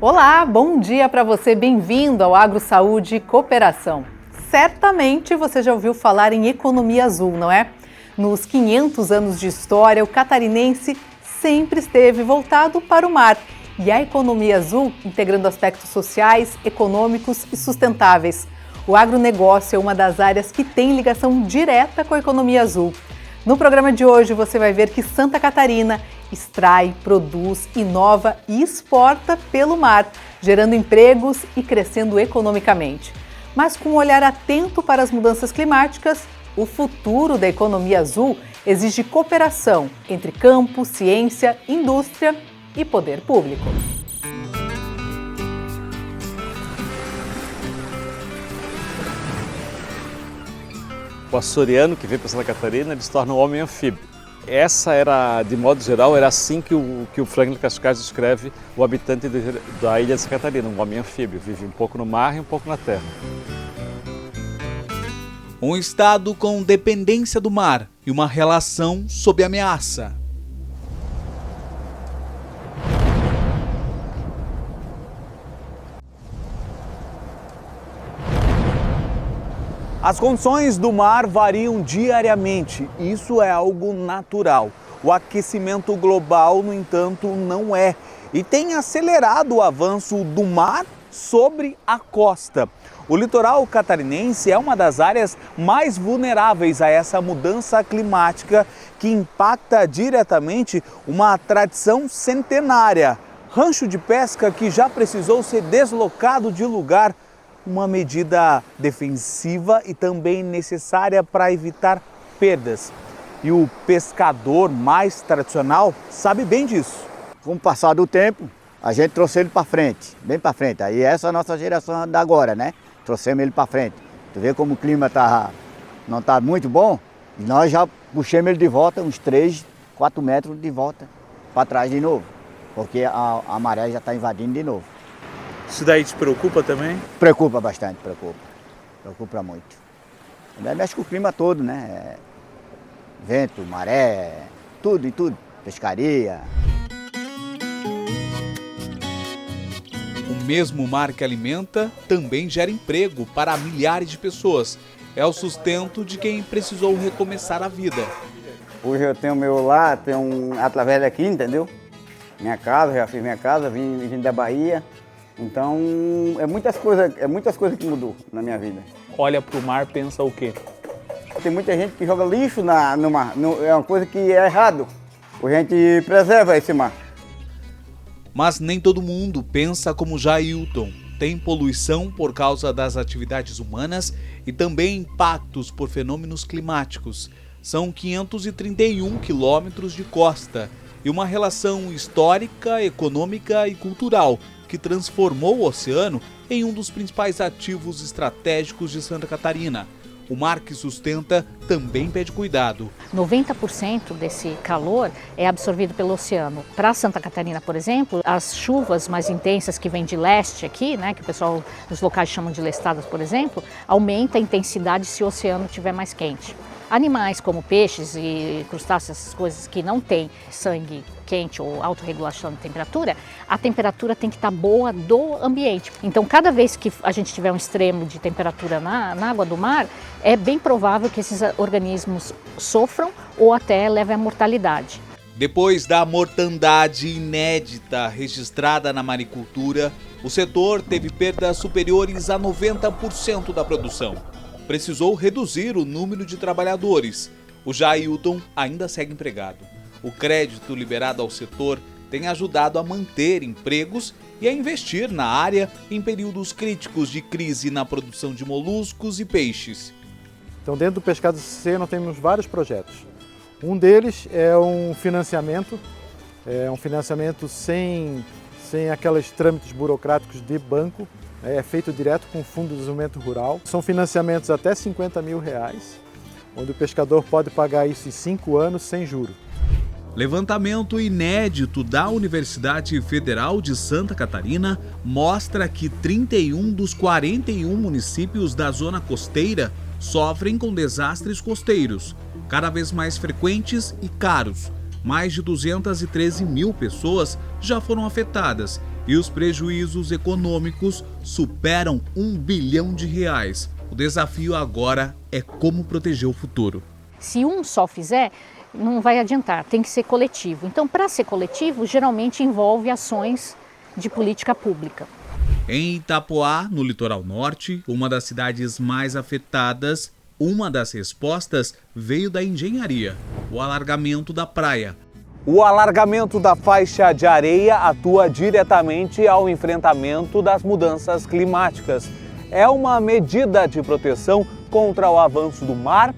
Olá, bom dia para você, bem-vindo ao Agro Saúde e Cooperação. Certamente você já ouviu falar em economia azul, não é? Nos 500 anos de história, o catarinense sempre esteve voltado para o mar. E a economia azul, integrando aspectos sociais, econômicos e sustentáveis. O agronegócio é uma das áreas que tem ligação direta com a economia azul. No programa de hoje você vai ver que Santa Catarina extrai, produz, inova e exporta pelo mar, gerando empregos e crescendo economicamente. Mas com um olhar atento para as mudanças climáticas, o futuro da economia azul exige cooperação entre campo, ciência, indústria e poder público. O açoriano que vem para Santa Catarina, ele se torna um homem anfíbio. Essa era, de modo geral, era assim que o Franklin Cascais descreve o habitante da ilha de Santa Catarina, um homem anfíbio, vive um pouco no mar e um pouco na terra. Um estado com dependência do mar e uma relação sob ameaça. As condições do mar variam diariamente, isso é algo natural. O aquecimento global, no entanto, não é, e tem acelerado o avanço do mar sobre a costa. O litoral catarinense é uma das áreas mais vulneráveis a essa mudança climática que impacta diretamente uma tradição centenária. Rancho de pesca que já precisou ser deslocado de lugar, uma medida defensiva e também necessária para evitar perdas. E o pescador mais tradicional sabe bem disso. Com o passar do tempo, a gente trouxe ele para frente, bem para frente. Aí essa é a nossa geração da agora, né? Trouxemos ele para frente. Tu vê como o clima não está muito bom? E nós já puxamos ele de volta, uns 3, 4 metros de volta para trás de novo. Porque a maré já está invadindo de novo. Isso daí te preocupa também? Preocupa bastante, preocupa. Preocupa muito. Mexe com o clima todo, né? Vento, maré, tudo e tudo. Pescaria. O mesmo mar que alimenta também gera emprego para milhares de pessoas. É o sustento de quem precisou recomeçar a vida. Hoje eu tenho meu lar, através daqui, entendeu? Minha casa, já fiz minha casa, vim da Bahia. Então, é muitas coisas que mudou na minha vida. Olha para o mar, pensa o quê? Tem muita gente que joga lixo no mar, é uma coisa que é errado. A gente preserva esse mar. Mas nem todo mundo pensa como Jailton. Tem poluição por causa das atividades humanas e também impactos por fenômenos climáticos. São 531 quilômetros de costa e uma relação histórica, econômica e cultural que transformou o oceano em um dos principais ativos estratégicos de Santa Catarina. O mar que sustenta também pede cuidado. 90% desse calor é absorvido pelo oceano. Para Santa Catarina, por exemplo, as chuvas mais intensas que vêm de leste aqui, né, que o pessoal dos locais chamam de lestadas, por exemplo, aumenta a intensidade se o oceano estiver mais quente. Animais como peixes e crustáceos, essas coisas que não têm sangue quente ou autorregulação de temperatura, a temperatura tem que estar boa do ambiente. Então, cada vez que a gente tiver um extremo de temperatura na água do mar, é bem provável que esses organismos sofram ou até levem à mortalidade. Depois da mortandade inédita registrada na maricultura, o setor teve perdas superiores a 90% da produção. Precisou reduzir o número de trabalhadores. O Jailton ainda segue empregado. O crédito liberado ao setor tem ajudado a manter empregos e a investir na área em períodos críticos de crise na produção de moluscos e peixes. Então, dentro do Pescado CC, nós temos vários projetos. Um deles é um financiamento sem aqueles trâmites burocráticos de banco. É feito direto com o Fundo de Desenvolvimento Rural. São financiamentos até R$50 mil, onde o pescador pode pagar isso em 5 anos sem juros. Levantamento inédito da Universidade Federal de Santa Catarina mostra que 31 dos 41 municípios da zona costeira sofrem com desastres costeiros, cada vez mais frequentes e caros. Mais de 213 mil pessoas já foram afetadas e os prejuízos econômicos superam R$1 bilhão. O desafio agora é como proteger o futuro. Se um só fizer, não vai adiantar, tem que ser coletivo. Então, para ser coletivo, geralmente envolve ações de política pública. Em Itapoá, no litoral norte, uma das cidades mais afetadas, uma das respostas veio da engenharia, o alargamento da praia. O alargamento da faixa de areia atua diretamente ao enfrentamento das mudanças climáticas. É uma medida de proteção contra o avanço do mar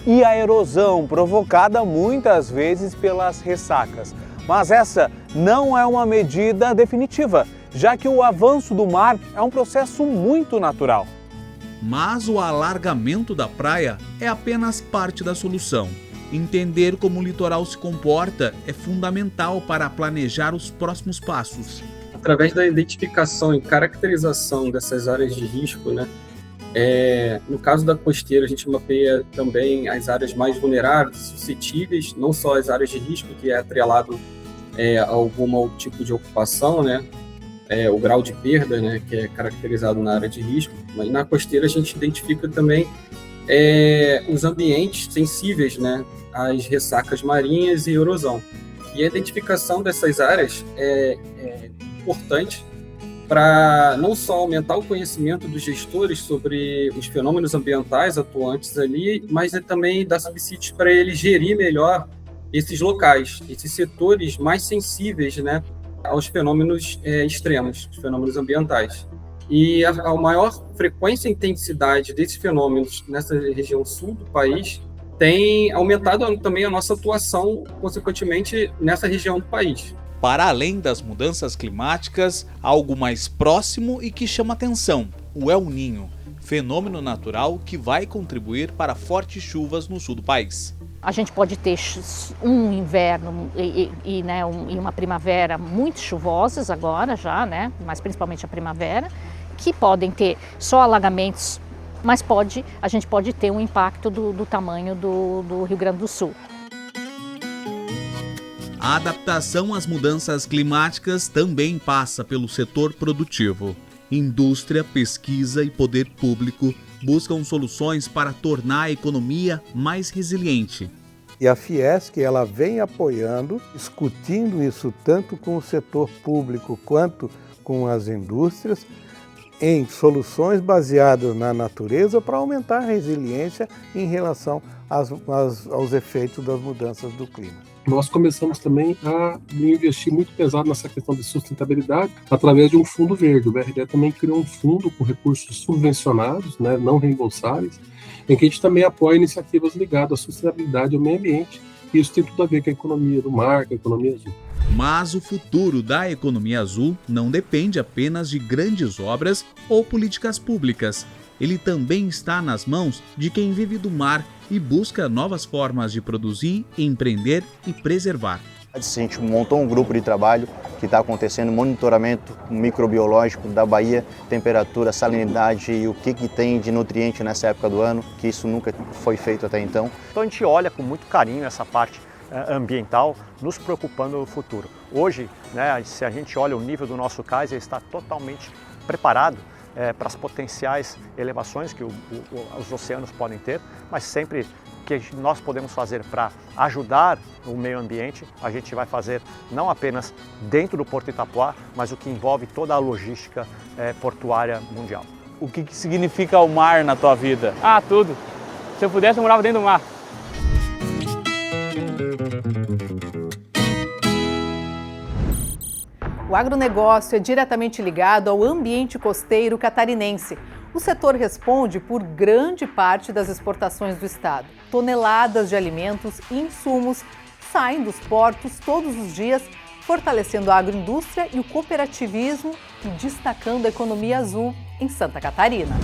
e a erosão provocada muitas vezes pelas ressacas. Mas essa não é uma medida definitiva, já que o avanço do mar é um processo muito natural. Mas o alargamento da praia é apenas parte da solução. Entender como o litoral se comporta é fundamental para planejar os próximos passos. Através da identificação e caracterização dessas áreas de risco, né? No caso da costeira, a gente mapeia também as áreas mais vulneráveis, suscetíveis, não só as áreas de risco, que é atrelado a algum tipo de ocupação, né? O grau de perda, né? Que é caracterizado na área de risco, mas na costeira a gente identifica também os ambientes sensíveis, né? Às ressacas marinhas e erosão. E a identificação dessas áreas é importante para não só aumentar o conhecimento dos gestores sobre os fenômenos ambientais atuantes ali, mas também dar subsídios para eles gerir melhor esses locais, esses setores mais sensíveis, né, aos fenômenos extremos, os fenômenos ambientais. E a maior frequência e intensidade desses fenômenos nessa região sul do país tem aumentado também a nossa atuação, consequentemente, nessa região do país. Para além das mudanças climáticas, algo mais próximo e que chama atenção, o El Niño, fenômeno natural que vai contribuir para fortes chuvas no sul do país. A gente pode ter um inverno e uma primavera muito chuvosas agora já, né? Mas principalmente a primavera, que podem ter só alagamentos, mas a gente pode ter um impacto do tamanho do Rio Grande do Sul. A adaptação às mudanças climáticas também passa pelo setor produtivo. Indústria, pesquisa e poder público buscam soluções para tornar a economia mais resiliente. E a Fiesc, ela vem apoiando, discutindo isso tanto com o setor público quanto com as indústrias, em soluções baseadas na natureza para aumentar a resiliência em relação aos efeitos das mudanças do clima. Nós começamos também a investir muito pesado nessa questão de sustentabilidade através de um fundo verde. O BRDE também criou um fundo com recursos subvencionados, né, não reembolsáveis, em que a gente também apoia iniciativas ligadas à sustentabilidade e ao meio ambiente. E isso tem tudo a ver com a economia do mar, com a economia azul. Mas o futuro da economia azul não depende apenas de grandes obras ou políticas públicas. Ele também está nas mãos de quem vive do mar e busca novas formas de produzir, empreender e preservar. A gente montou um grupo de trabalho que está acontecendo monitoramento microbiológico da baía, temperatura, salinidade e o que tem de nutriente nessa época do ano, que isso nunca foi feito até então. Então a gente olha com muito carinho essa parte ambiental, nos preocupando no futuro. Hoje, né, se a gente olha o nível do nosso cais, ele está totalmente preparado para as potenciais elevações que os oceanos podem ter, mas sempre que nós podemos fazer para ajudar o meio ambiente, a gente vai fazer não apenas dentro do Porto Itapoá, mas o que envolve toda a logística portuária mundial. O que significa o mar na tua vida? Tudo. Se eu pudesse, eu morava dentro do mar. O agronegócio é diretamente ligado ao ambiente costeiro catarinense. O setor responde por grande parte das exportações do estado. Toneladas de alimentos e insumos saem dos portos todos os dias, fortalecendo a agroindústria e o cooperativismo e destacando a economia azul em Santa Catarina.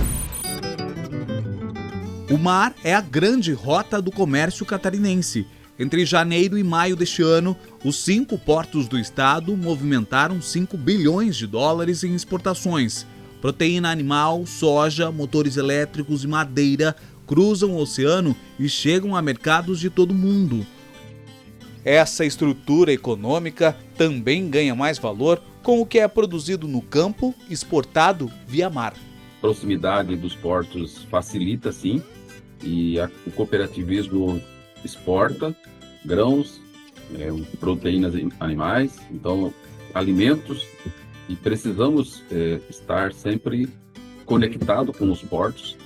O mar é a grande rota do comércio catarinense. Entre janeiro e maio deste ano, os 5 portos do estado movimentaram $5 bilhões em exportações. Proteína animal, soja, motores elétricos e madeira cruzam o oceano e chegam a mercados de todo o mundo. Essa estrutura econômica também ganha mais valor com o que é produzido no campo, exportado via mar. A proximidade dos portos facilita, sim, e o cooperativismo exporta grãos, proteínas animais, então alimentos, e precisamos estar sempre conectado com os portos.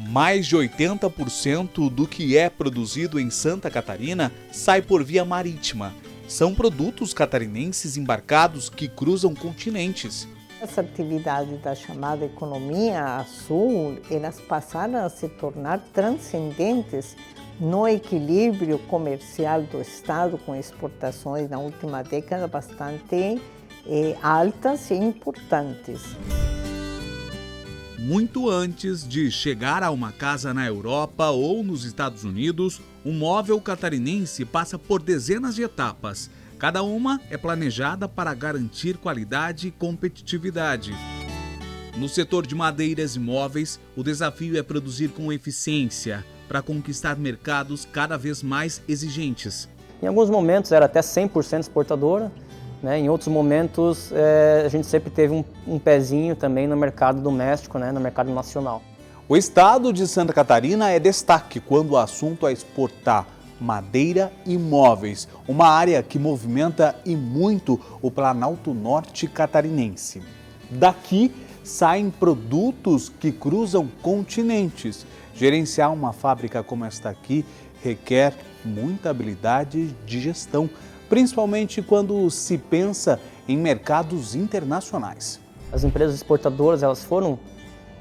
Mais de 80% do que é produzido em Santa Catarina sai por via marítima. São produtos catarinenses embarcados que cruzam continentes. Essa atividade da chamada economia azul, elas passaram a se tornar transcendentes no equilíbrio comercial do Estado, com exportações na última década bastante altas e importantes. Muito antes de chegar a uma casa na Europa ou nos Estados Unidos, um móvel catarinense passa por dezenas de etapas. Cada uma é planejada para garantir qualidade e competitividade. No setor de madeiras e móveis, o desafio é produzir com eficiência para conquistar mercados cada vez mais exigentes. Em alguns momentos era até 100% exportadora, né? Em outros momentos a gente sempre teve um pezinho também no mercado doméstico, né? No mercado nacional. O estado de Santa Catarina é destaque quando o assunto é exportar madeira e móveis, uma área que movimenta e muito o Planalto Norte catarinense. Daqui saem produtos que cruzam continentes. Gerenciar uma fábrica como esta aqui requer muita habilidade de gestão, principalmente quando se pensa em mercados internacionais. As empresas exportadoras elas foram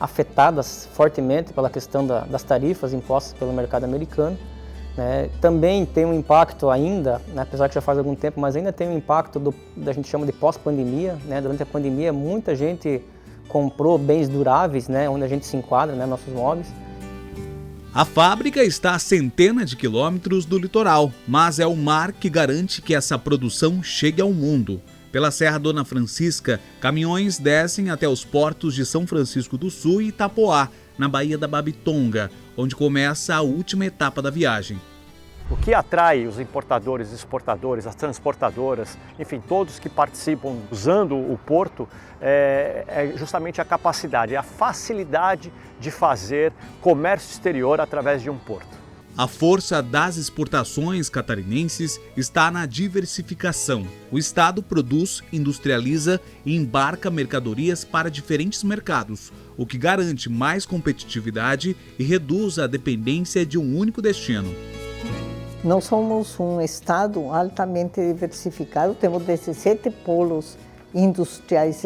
afetadas fortemente pela questão das tarifas impostas pelo mercado americano. Né? Também tem um impacto ainda, né? Apesar que já faz algum tempo, mas ainda tem um impacto a gente chama de pós-pandemia. Né? Durante a pandemia, muita gente comprou bens duráveis, né? Onde a gente se enquadra, né? Nossos móveis. A fábrica está a centenas de quilômetros do litoral, mas é o mar que garante que essa produção chegue ao mundo. Pela Serra Dona Francisca, caminhões descem até os portos de São Francisco do Sul e Itapoá, na Baía da Babitonga, onde começa a última etapa da viagem. O que atrai os importadores, exportadores, as transportadoras, enfim, todos que participam usando o porto é justamente a capacidade, a facilidade de fazer comércio exterior através de um porto. A força das exportações catarinenses está na diversificação. O Estado produz, industrializa e embarca mercadorias para diferentes mercados, o que garante mais competitividade e reduz a dependência de um único destino. Nós somos um estado altamente diversificado, temos 17 polos industriais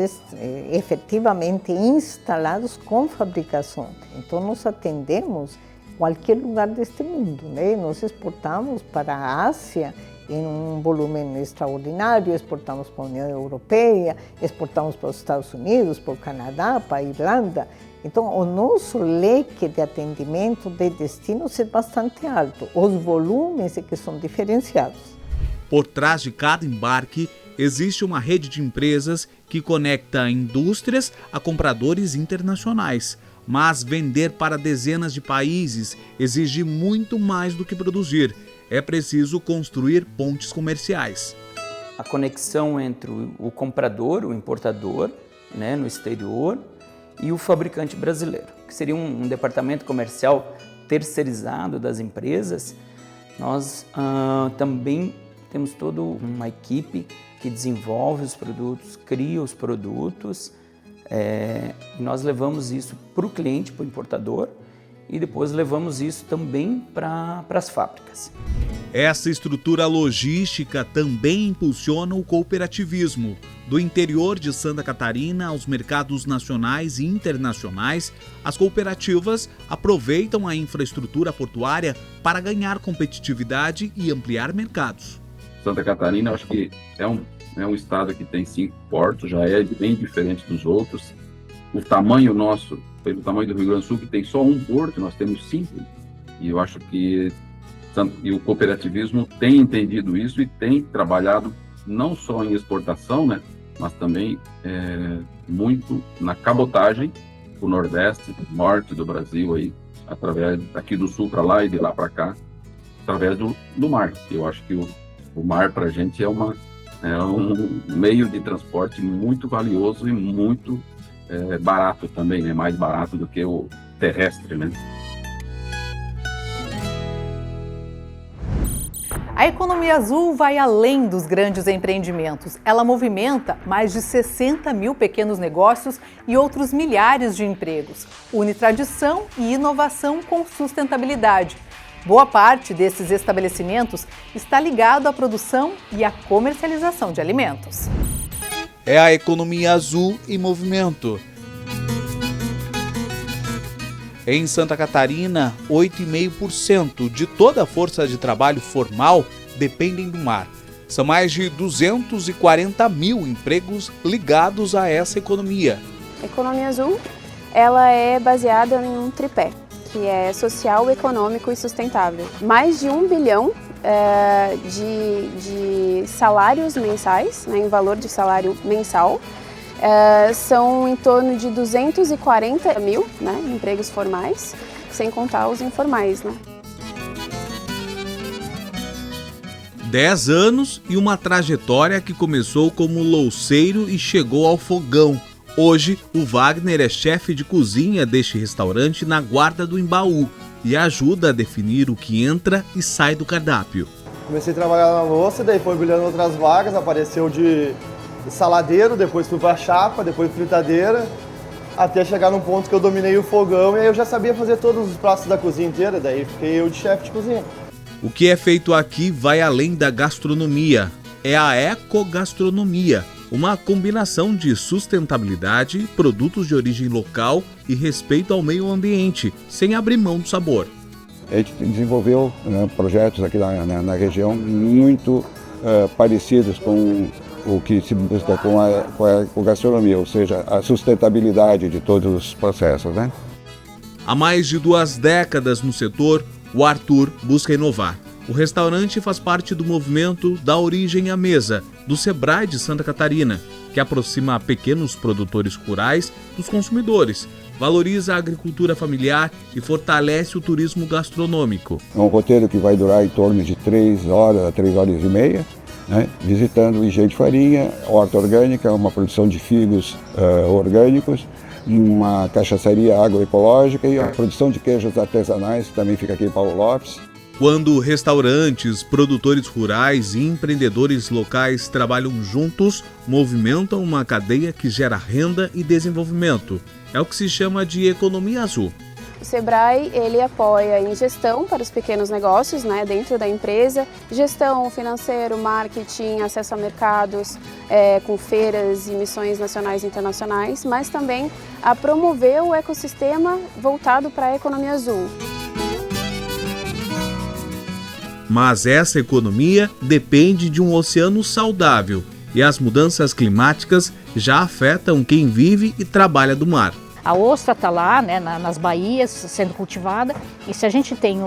efetivamente instalados com fabricação. Então nós atendemos qualquer lugar deste mundo, né? Nós exportamos para a Ásia em um volume extraordinário, exportamos para a União Europeia, exportamos para os Estados Unidos, para o Canadá, para a Irlanda. Então, o nosso leque de atendimento de destinos é bastante alto. Os volumes é que são diferenciados. Por trás de cada embarque, existe uma rede de empresas que conecta indústrias a compradores internacionais. Mas vender para dezenas de países exige muito mais do que produzir. É preciso construir pontes comerciais. A conexão entre o comprador, o importador, né, no exterior, e o fabricante brasileiro, que seria um departamento comercial terceirizado das empresas. Nós também temos toda uma equipe que desenvolve os produtos, cria os produtos, e nós levamos isso para o cliente, para o importador, e depois levamos isso também para as fábricas. Essa estrutura logística também impulsiona o cooperativismo. Do interior de Santa Catarina aos mercados nacionais e internacionais, as cooperativas aproveitam a infraestrutura portuária para ganhar competitividade e ampliar mercados. Santa Catarina, acho que é um estado que tem 5 portos, já é bem diferente dos outros. O tamanho nosso, pelo tamanho do Rio Grande do Sul, que tem só um porto, nós temos 5. E eu acho que o cooperativismo tem entendido isso e tem trabalhado não só em exportação, né, mas também muito na cabotagem, o Nordeste, Norte do Brasil, aí, através daqui do Sul para lá e de lá para cá, através do mar. Eu acho que o mar para a gente é É um meio de transporte muito valioso e muito barato também, né? Mais barato do que o terrestre, né? A economia azul vai além dos grandes empreendimentos. Ela movimenta mais de 60 mil pequenos negócios e outros milhares de empregos. Une tradição e inovação com sustentabilidade. Boa parte desses estabelecimentos está ligado à produção e à comercialização de alimentos. É a economia azul em movimento. Em Santa Catarina, 8,5% de toda a força de trabalho formal dependem do mar. São mais de 240 mil empregos ligados a essa economia. A economia azul, ela é baseada em um tripé, que é social, econômico e sustentável. Mais de 1 bilhão de salários mensais, né, em valor de salário mensal. São em torno de 240 mil, né, empregos formais, sem contar os informais, né? 10 anos e uma trajetória que começou como louceiro e chegou ao fogão. Hoje, o Wagner é chefe de cozinha deste restaurante na Guarda do Embaú e ajuda a definir o que entra e sai do cardápio. Comecei a trabalhar na louça, daí foi brilhando outras vagas, apareceu de saladeiro, depois fui para chapa, depois fritadeira, até chegar num ponto que eu dominei o fogão e aí eu já sabia fazer todos os pratos da cozinha inteira, daí fiquei eu de chefe de cozinha. O que é feito aqui vai além da gastronomia, é a ecogastronomia, uma combinação de sustentabilidade, produtos de origem local e respeito ao meio ambiente, sem abrir mão do sabor. A gente desenvolveu projetos aqui na região muito parecidos com o que se busca com a gastronomia, ou seja, a sustentabilidade de todos os processos, né? Há mais de 2 décadas no setor, o Arthur busca inovar. O restaurante faz parte do movimento Da Origem à Mesa, do Sebrae de Santa Catarina, que aproxima pequenos produtores rurais dos consumidores, valoriza a agricultura familiar e fortalece o turismo gastronômico. É um roteiro que vai durar em torno de 3 horas a 3 horas e meia, né? Visitando o engenho de farinha, horta orgânica, uma produção de figos orgânicos, uma cachaçaria agroecológica e a produção de queijos artesanais, que também fica aqui em Paulo Lopes. Quando restaurantes, produtores rurais e empreendedores locais trabalham juntos, movimentam uma cadeia que gera renda e desenvolvimento. É o que se chama de economia azul. O Sebrae, ele apoia em gestão para os pequenos negócios, né, dentro da empresa, gestão financeiro, marketing, acesso a mercados, com feiras e missões nacionais e internacionais, mas também a promover o ecossistema voltado para a economia azul. Mas essa economia depende de um oceano saudável e as mudanças climáticas já afetam quem vive e trabalha do mar. A ostra está lá, né, nas baías sendo cultivada, e se a gente tem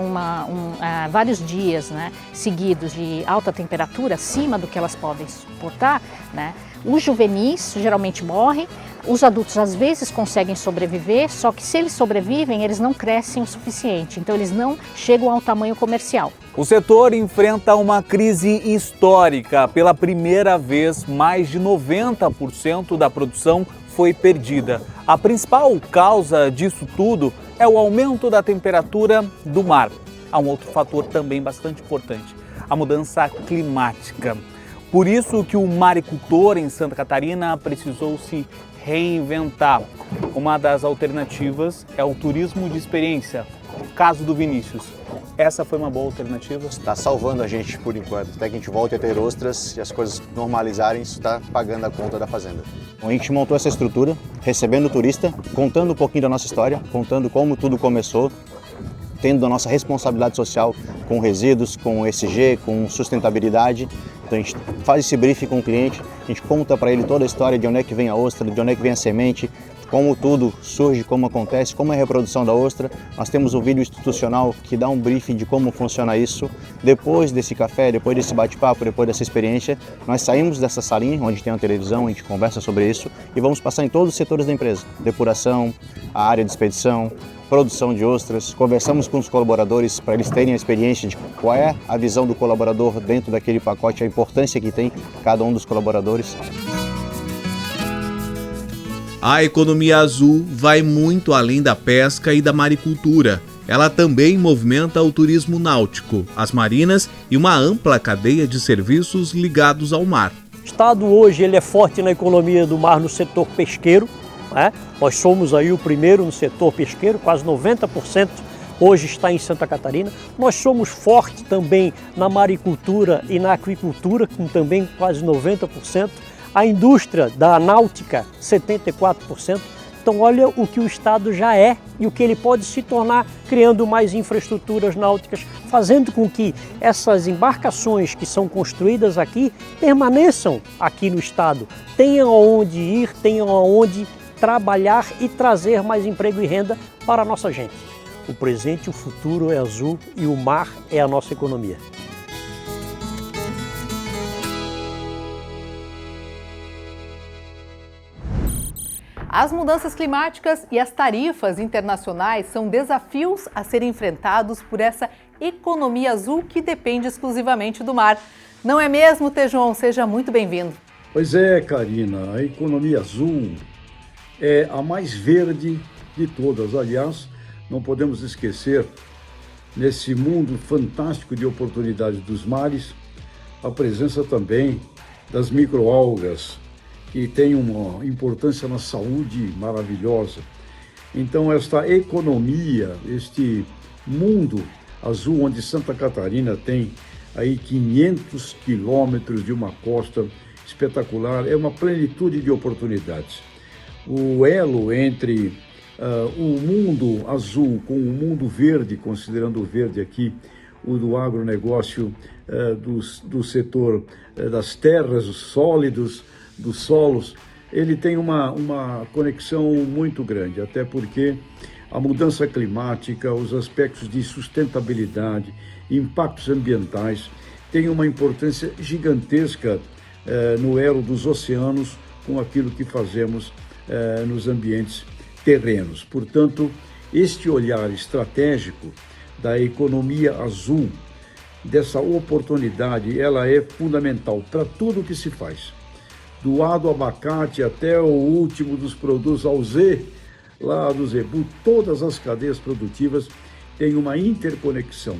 vários dias, né, seguidos de alta temperatura, acima do que elas podem suportar, né, os juvenis geralmente morrem, os adultos às vezes conseguem sobreviver, só que se eles sobrevivem, eles não crescem o suficiente, então eles não chegam ao tamanho comercial. O setor enfrenta uma crise histórica. Pela primeira vez, mais de 90% da produção foi perdida. A principal causa disso tudo é o aumento da temperatura do mar. Há um outro fator também bastante importante, a mudança climática. Por isso que o maricultor em Santa Catarina precisou se reinventar. Uma das alternativas é o turismo de experiência. O caso do Vinícius. Essa foi uma boa alternativa? Está salvando a gente por enquanto. Até que a gente volte a ter ostras e as coisas normalizarem, isso está pagando a conta da fazenda. A gente montou essa estrutura, recebendo o turista, contando um pouquinho da nossa história, contando como tudo começou, tendo a nossa responsabilidade social com resíduos, com ESG, com sustentabilidade. Então a gente faz esse briefing com o cliente, a gente conta para ele toda a história de onde é que vem a ostra, de onde é que vem a semente, como tudo surge, como acontece, como é a reprodução da ostra. Nós temos um vídeo institucional que dá um briefing de como funciona isso. Depois desse café, depois desse bate-papo, depois dessa experiência, nós saímos dessa salinha onde tem uma televisão, a gente conversa sobre isso e vamos passar em todos os setores da empresa. Depuração, a área de expedição, produção de ostras. Conversamos com os colaboradores para eles terem a experiência de qual é a visão do colaborador dentro daquele pacote, a importância que tem cada um dos colaboradores. A economia azul vai muito além da pesca e da maricultura. Ela também movimenta o turismo náutico, as marinas e uma ampla cadeia de serviços ligados ao mar. O Estado hoje ele é forte na economia do mar no setor pesqueiro. Nós somos aí o primeiro no setor pesqueiro, quase 90% hoje está em Santa Catarina. Nós somos fortes também na maricultura e na aquicultura, com também quase 90%. A indústria da náutica, 74%. Então olha o que o Estado já é e o que ele pode se tornar, criando mais infraestruturas náuticas, fazendo com que essas embarcações que são construídas aqui permaneçam aqui no Estado, tenham aonde ir, tenham aonde trabalhar e trazer mais emprego e renda para a nossa gente. O presente, o futuro é azul e o mar é a nossa economia. As mudanças climáticas e as tarifas internacionais são desafios a serem enfrentados por essa economia azul que depende exclusivamente do mar. Não é mesmo, Tejon? Seja muito bem-vindo. Pois é, Karina, a economia azul é a mais verde de todas. Aliás, não podemos esquecer, nesse mundo fantástico de oportunidades dos mares, a presença também das microalgas, que tem uma importância na saúde maravilhosa. Então, esta economia, este mundo azul, onde Santa Catarina tem aí 500 quilômetros de uma costa espetacular, é uma plenitude de oportunidades. O elo entre o mundo azul com o mundo verde, considerando o verde aqui, o do agronegócio, do setor das terras, os sólidos, dos solos, ele tem uma conexão muito grande, até porque a mudança climática, os aspectos de sustentabilidade, impactos ambientais, têm uma importância gigantesca no elo dos oceanos com aquilo que fazemos nos ambientes terrenos. Portanto, este olhar estratégico da economia azul, dessa oportunidade, ela é fundamental para tudo o que se faz. Do A do abacate até o último dos produtos ao Z, lá do zebu, todas as cadeias produtivas têm uma interconexão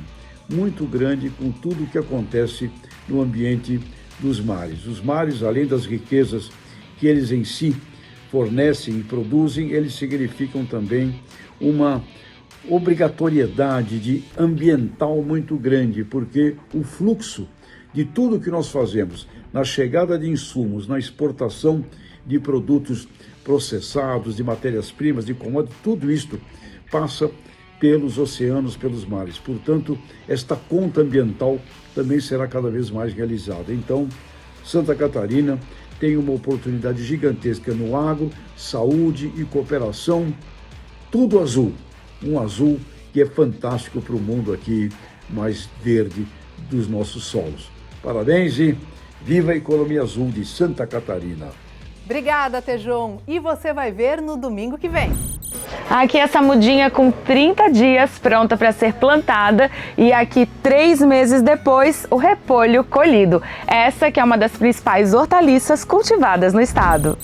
muito grande com tudo o que acontece no ambiente dos mares. Os mares, além das riquezas que eles em si fornecem e produzem, eles significam também uma obrigatoriedade de ambiental muito grande, porque o fluxo de tudo que nós fazemos na chegada de insumos, na exportação de produtos processados, de matérias-primas, de commodities, tudo isto passa pelos oceanos, pelos mares. Portanto, esta conta ambiental também será cada vez mais realizada. Então, Santa Catarina tem uma oportunidade gigantesca no agro, saúde e cooperação, tudo azul. Um azul que é fantástico para o mundo aqui mais verde dos nossos solos. Parabéns e viva a economia azul de Santa Catarina. Obrigada, Tejon. E você vai ver no domingo que vem. Aqui essa mudinha com 30 dias pronta para ser plantada e aqui 3 meses depois o repolho colhido. Essa que é uma das principais hortaliças cultivadas no estado.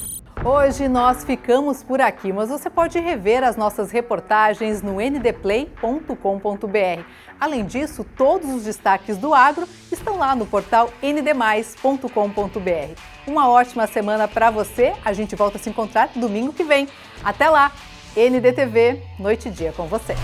Hoje nós ficamos por aqui, mas você pode rever as nossas reportagens no ndplay.com.br. Além disso, todos os destaques do agro estão lá no portal ndmais.com.br. Uma ótima semana para você. A gente volta a se encontrar domingo que vem. Até lá! NDTV, Noite e Dia com você.